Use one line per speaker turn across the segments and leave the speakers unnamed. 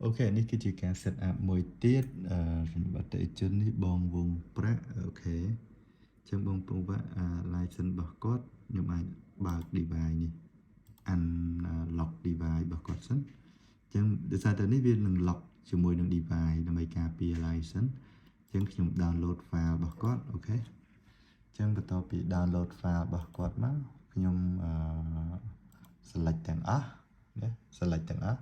ok នេះគឺជាការ set up មួយទៀតសម្រាប់អតិថិជននេះបងវងប្រាក់អូខេចឹងបងពង្វាក់license របស់គាត់ខ្ញុំអាចបើក device នេះ unlock device របស់គាត់សិនចឹងដោយសារតែនេះវានឹង lock ជាមួយនឹង device ដើម្បីការពារ license ចឹងខ្ញុំ download file របស់គាត់អូខេចឹងបន្ទាប់ពី download file របស់គាត់មកខ្ញុំselect ទាំងអស់ណា select ទាំងអស់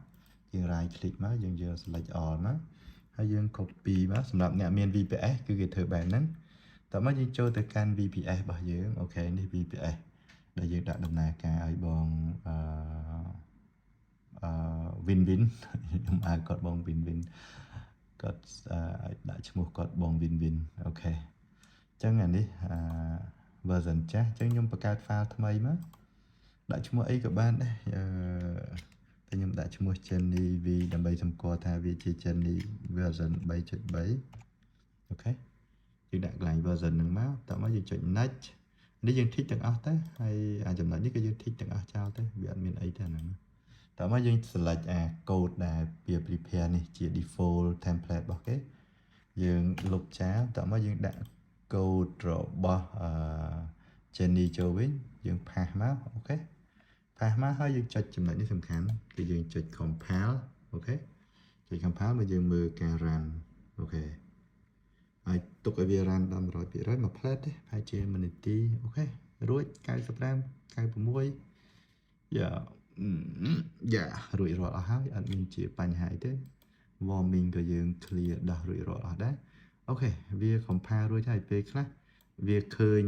យើង right click មកយើងយក select all មកហើយយើង copy មកសម្រាប់អ្នកមាន VPS គឺគេធ្វើបែបហ្នឹងតោះមកយើងចូលទៅកាន់ VPS របស់យើងអូខេនេះ VPS ដែលយើងដាក់ដំណើរការឲ្យបងwin win ខ្ញុំហៅគាត់បង win win គាត់ដាក់ឈ្មោះគាត់បង win win អូខេអញ្ចឹងអានេះversion ចាស់អញ្ចឹងខ្ញុំបង្កើត file ថ្មីមកដាក់ឈ្មោះអីក៏បានដែរតែខ្ញុំដាក់ឈ្មោះ Jenny V ដើម្បីសម្គាល់ថាវាជា Jenny version 3.3 អូខេយើងដាក់កន្លែង version ហ្នឹងមកតោះមកយើងចុច next នេះយើង tick ទាំងអស់ទៅហើយចំណុចនេះក៏យើង tick ទាំងអស់ចោលទៅវាអត់មានអីទេហ្នឹងតោះមកយើង select code ដែលវា prepare នេះជា default template របស់គេយើងលុបចោលតោះមកយើងដាក់ code របស់Jenny ចូលវិញយើង pass មកអូខេ pass មកហើយយើងចុចចំណុចនេះសំខាន់គឺយើងចុច compile អូខេចុច compile មកយើងមើលការ run អូខេហើយទុកឲ្យវា run ដល់ 100% មួយ plate ទេហើយជា1នាទីអូខេរួច95 96យ៉ារួចរាល់អស់ហើយអត់មានជាបញ្ហាអីទេ warming ក៏យើង clear ដោះរួចរាល់អស់ដែរអូខេវា compile រួចហើយពេលខ្លះវាឃើញ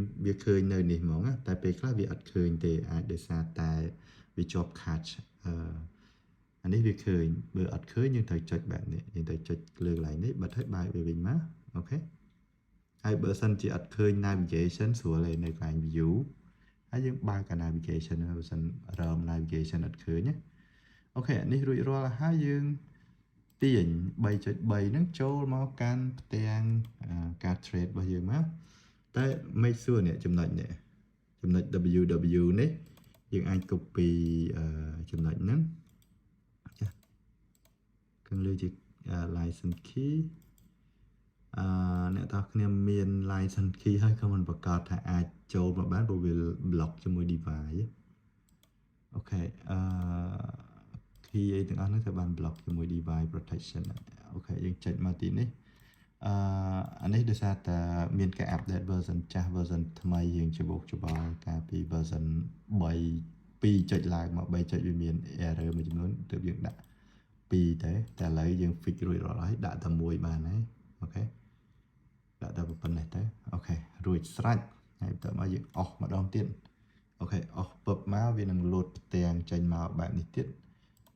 នៅនេះហ្មងតែពេលខ្លះវាអត់ឃើញទេអាចដោយសារតែវាជាប់ cache អានេះវាឃើញបើអត់ឃើញយើងត្រូវចុចបែបនេះយើងត្រូវចុចលើកន្លែងនេះបិទឲ្យបើកវាវិញមកអូខេហើយបើសិនជាអត់ឃើញ navigation ស្រួលឯនៅកន្លែង view ហើយយើងបើក navigation បើសិន ROM navigation អត់ឃើញណាអូខេនេះរួចរាល់ហើយយើងទាញ 3.3 ហ្នឹងចូលមកកាន់ផ្ទាំងការ trade របស់យើងមកតែ make sure នេះចំណុច WW នេះយើងអាច copy ចំណុចហ្នឹងចាខាងលើជា license key អ្នកទាំងគ្នាមាន license key ហើយក៏មិនប្រកាសថាអាចចូលមកបានព្រោះវា block ជាមួយ device អូខេkey អីទាំងអស់ហ្នឹងត្រូវបាន block ជាមួយ device protection អូខេយើងចុចមកទីនេះអានេះដោយសារតែមានការ update version ចាស់ version ថ្មីយើងច្បោកច្បល់កាលពី version 3 2ចុចឡើងមក3ចុចវាមាន error មួយចំនួនទើបយើងដាក់2តែឥឡូវយើង fix រួចរាល់ហើយដាក់តែមួយបានហើយអូខេដាក់តែប៉ុណ្ណេះទៅអូខេរួចស្រេចហើយបន្តមកយើងអស់ម្ដងទៀតអូខេអស់ពឹបមកវានឹងលោតផ្ទាំងចេញមកបែបនេះទៀត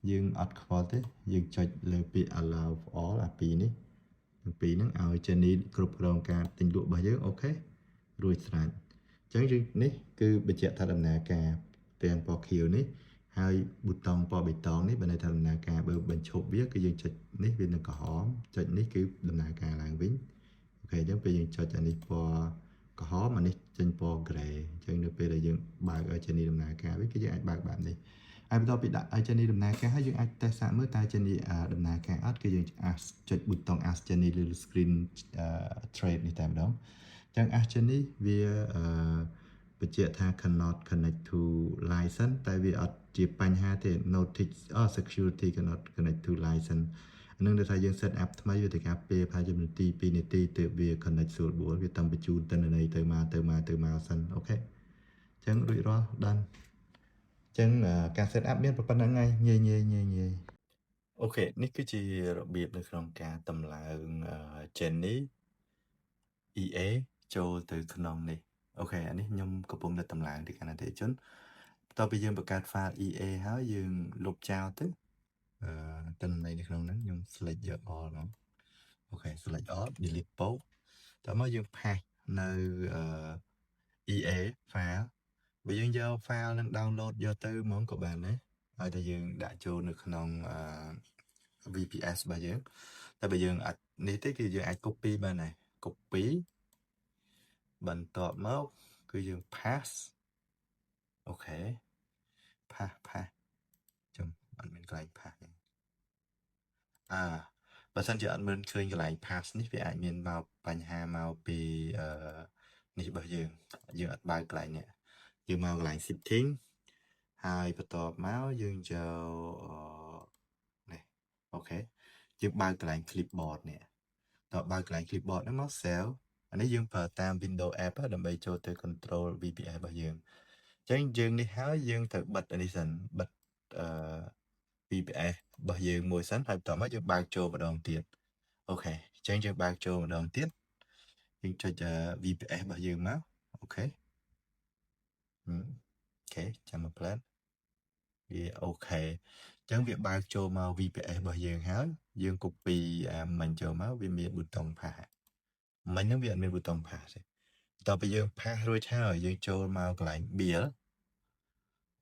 យើងអត់ខ្វល់ទេយើងចុចលើពាក្យ allow for all អាពីរនេះទាំងពីរហ្នឹងឲ្យ Jenny គ្រប់គ្រងការទិញលក់របស់យើងអូខេរួចស្រេចអញ្ចឹងយើងនេះគឺបញ្ជាក់ថាដំណើរការទាំងពណ៌ខៀវនេះហើយប៊ូតុងពណ៌បៃតងនេះបើន័យថាដំណើរការបើបញ្ឈប់វាគឺយើងចុចនេះវានឹងក្រហមចុចនេះគឺដំណើរការឡើងវិញអូខេអញ្ចឹងពេលយើងចុចអានេះពណ៌ក្រហមអានេះចេញពណ៌ gray អញ្ចឹងនៅពេលដែលយើងបើកឲ្យ Jenny ដំណើរការវិញគឺយើងអាចបើកបែបនេះហើយបន្ទាប់ពីដាក់ឲ្យ Jenny ដំណើរការហើយយើងអាច test សាកមើលតើ Jenny ដំណើរការអត់គឺយើងអាចចុចប៊ូតុង Ask Jenny លើ screen trade នេះតែម្ដងអញ្ចឹង Ask Jenny វាបញ្ជាក់ថា cannot connect to license តែវាអត់ជាបញ្ហាទេ notice security cannot connect to license អានឹងដែលថាយើង set up ថ្មីវាត្រូវការពេលប្រហែលជានាទី2នាទីទើបវា connect ស្រួលបួលវាតាមបញ្ជូនទិន្នន័យទៅមកសិនអូខេអញ្ចឹងរួចរាល់ដល់អញ្ចឹងការ set up មានប៉ុណ្្នឹងហើយងាយអូខេនេះគឺជារបៀបនៅក្នុងការតម្លើង Jenny EA ចូលទៅក្នុងនេះអូខេអានេះខ្ញុំកំពុងតែតម្លើងទៅកាន់អតិថិជនបន្ទាប់ពីយើងបង្កើត file EA ហើយយើងលុបចោលទៅទិន្នន័យនៅក្នុងហ្នឹងខ្ញុំ select យក all ហ្នឹងអូខេ select all delete post តោះមកយើង pass នៅ EA file បើយើងយក file ហ្នឹង download យកទៅហ្មងក៏បានដែរហើយតែយើងដាក់ចូលនៅក្នុង VPS របស់យើងតែបើយើងអត់នេះទេគឺយើងអាច copy បានដែរ copy បន្ទាប់មកគឺយើង pass អូខេ pass ចាំអត់មានកន្លែង pass បើសិនជាអត់មើលឃើញកន្លែង pass នេះវាអាចមានមកបញ្ហាមកពីនេះរបស់យើងអត់បើកកន្លែងនេះយើងមកកន្លែង setting ហើយបន្ទាប់មកយើងចូលនេះអូខេយើងបើកកន្លែង clipboard នេះតើបើកកន្លែង clipboard ហ្នឹងមក save អានេះយើងប្រើតាម Windows app ដើម្បីចូលទៅ control VPS របស់យើងអញ្ចឹងយើងនេះហើយយើងត្រូវបិទនេះសិនបិទVPS របស់យើងមួយសិនហើយបន្ទាប់មកយើងបើកចូលម្ដងទៀតអូខេអញ្ចឹងយើងបើកចូលម្ដងទៀតយើងចុច VPS របស់យើងមកអូខេចាំមក plan វាអូខេអញ្ចឹងវាបើកចូលមក VPS របស់យើងហើយយើង copy មិញចូលមកវាមានប៊ូតុង pass មិញហ្នឹងវាអត់មានប៊ូតុង pass ទេតទៅយើង pass រួចហើយយើងចូលមកកន្លែង build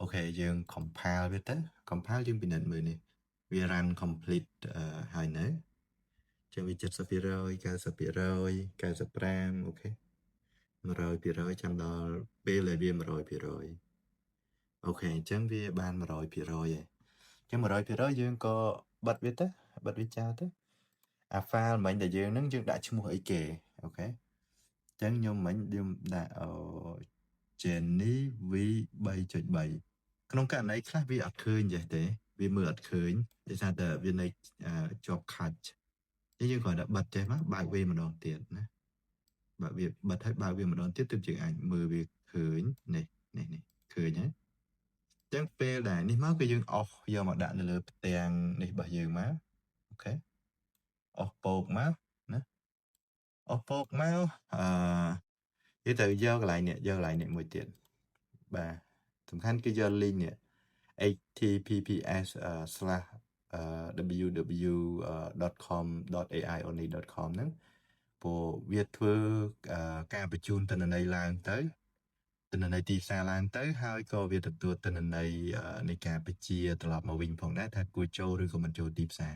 អូខេយើង compile វាទៅ compile យើងពិនិត្យមើលនេះវា run complete ហើយនៅចឹងវា 70% 90% 95 អូខេ 100% ចាំដល់ពេលដែលវា 100% អូខេអញ្ចឹងវាបាន 100% ហើយចឹង 100% យើងក៏បិទវាទៅបិទវាចោលទៅអា file មិញដែលយើងហ្នឹងយើងដាក់ឈ្មោះអីគេអូខេអញ្ចឹងខ្ញុំមិញខ្ញុំដាក់Jenny V 3.3 ក្នុងករណីខ្លះវាអត់ឃើញចេះទេវាមើលអត់ឃើញដោយសារតែវានៅជាប់ខាច់យើងគ្រាន់តែបិទចេះមកបើកវាម្ដងទៀតណាបើវាបិទហើយបើកវាម្ដងទៀតទើបយើងអាចមើលវាឃើញនេះឃើញហើយអញ្ចឹងពេលដែលនេះមកគឺយើងអស់យកមកដាក់នៅលើផ្ទាំងនេះរបស់យើងមកអូខេអស់ពកមកណាអស់ពកមកយើងត្រូវយកកន្លែងនេះមួយទៀតបាទសំខាន់គឺយក link នេះ https://www.com.ai-only.com ហ្នឹងព្រោះវាធ្វើការបញ្ជូនទិន្នន័យឡើងទៅទិន្នន័យទីផ្សារឡើងទៅហើយក៏វាទទួលទិន្នន័យនៃការបញ្ជាត្រឡប់មកវិញផងដែរថាគួរចូលឬក៏មិនចូលទីផ្សារ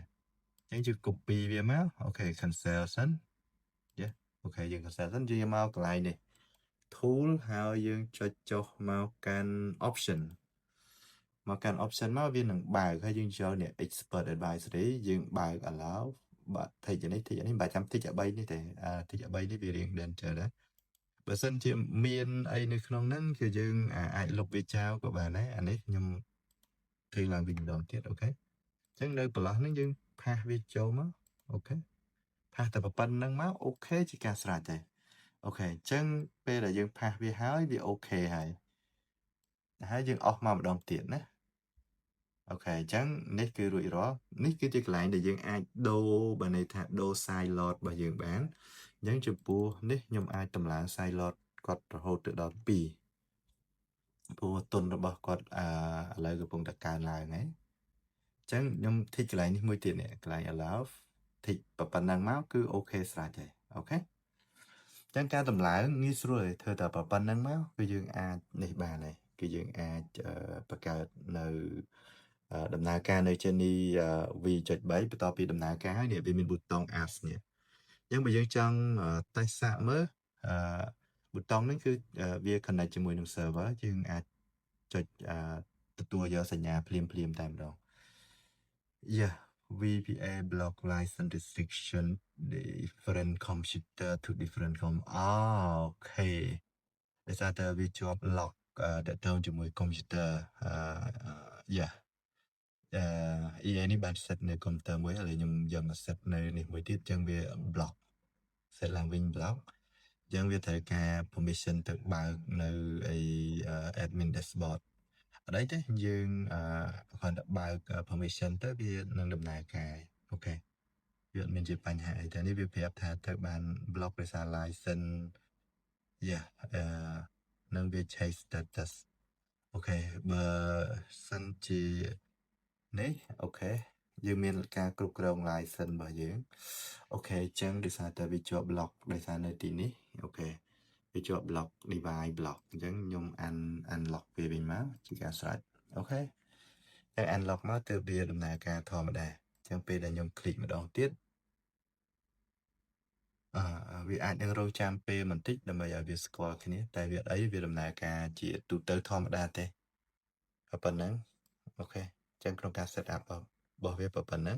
អញ្ចឹងយើង copy វាមកអូខេ cancel សិនអូខេយើង cancel សិនយើងមកកន្លែងនេះ tool ហើយយើងចុចចុះមកកាន់ option មកកាន់ option មកវានឹងបើកហើយយើងចូលនេះ expert advisory យើងបើក allow បាទតិចនេះមិនបាច់ចាំតិចអា3នេះទេតិចអា3នេះវារៀង danger ដែរបើសិនជាមានអីនៅក្នុងហ្នឹងគឺយើងអាចលុបវាចោលក៏បានដែរអានេះខ្ញុំធ្វើឡើងវិញម្ដងទៀតអូខេអញ្ចឹងនៅប្រឡោះហ្នឹងយើងផាសវាចូលមកអូខេផាសតែប៉ុណ្្នឹងមកអូខេជាការស្រេចដែរអូខេអញ្ចឹងពេលដែលយើងផាសវាហើយវាអូខេហើយយើងអស់មកម្ដងទៀតណាអូខេអញ្ចឹងនេះគឺរួចរាល់នេះគឺជាកន្លែងដែលយើងអាចដូរបើន័យថាដូរ side load របស់យើងបានអញ្ចឹងចំពោះនេះខ្ញុំអាចតម្លើង side load គាត់រហូតទៅដល់2ព្រោះទុនរបស់គាត់ឥឡូវកំពុងតែកើនឡើងហើយអញ្ចឹងខ្ញុំធីកកន្លែងនេះមួយទៀតនេះកន្លែង allow ធីកប៉ុណ្ណឹងមកគឺអូខេស្រេចហើយអូខេអញ្ចឹងការតម្លើងងាយស្រួលធ្វើតែប៉ុណ្ណឹងមកគឺយើងអាចនេះបានហើយគឺយើងអាចបង្កើតនៅដំណើរការនៅ Jenny V.3 បន្ទាប់ពីដំណើរការហើយនេះវាមានប៊ូតុង apps នេះអញ្ចឹងបើយើងចង់តេស្តសាកមើលប៊ូតុងនេះគឺវា connect ជាមួយនឹង server យើងអាចចុចទទួលយកសញ្ញាភ្លាមតែម្ដង VPA block license restriction different computer to differentអូខេដោយសារតែវាជាប់ lock តទៅជាមួយ computer EA នេះបាន set នៅ computer មួយហើយខ្ញុំយកមក set នៅនេះមួយទៀតចឹងវា block set ឡើងវិញ block ចឹងវាត្រូវការ permission ទៅបើកនៅadmin dashboard អត់អីទេយើងគ្រាន់តែបើក permission ទៅវានឹងដំណើរការអូខេវាអត់មានជាបញ្ហាអីទេនេះវាប្រាប់ថាត្រូវបាន block ដោយសារ license នឹងវា change status អូខេបើសិនជានេះអូខេយើងមានការគ្រប់គ្រង license របស់យើងអូខេអញ្ចឹងដោយសារតែវាជាប់ block ដោយសារនៅទីនេះអូខេវាជាប់ block device block អញ្ចឹងខ្ញុំ unlock វាវិញមកជាការស្រេចអូខេតែ unlock មកទើបវាដំណើរការធម្មតាអញ្ចឹងពេលដែលខ្ញុំ click ម្ដងទៀតវាអាចនឹងរងចាំពេលបន្តិចដើម្បីឲ្យវាស្គាល់គ្នាតែវាអត់អីវាដំណើរការជាទូទៅធម្មតាទេប៉ុណ្ណឹងអូខេអញ្ចឹងក្នុងការ set up របស់វាប៉ុណ្ណឹង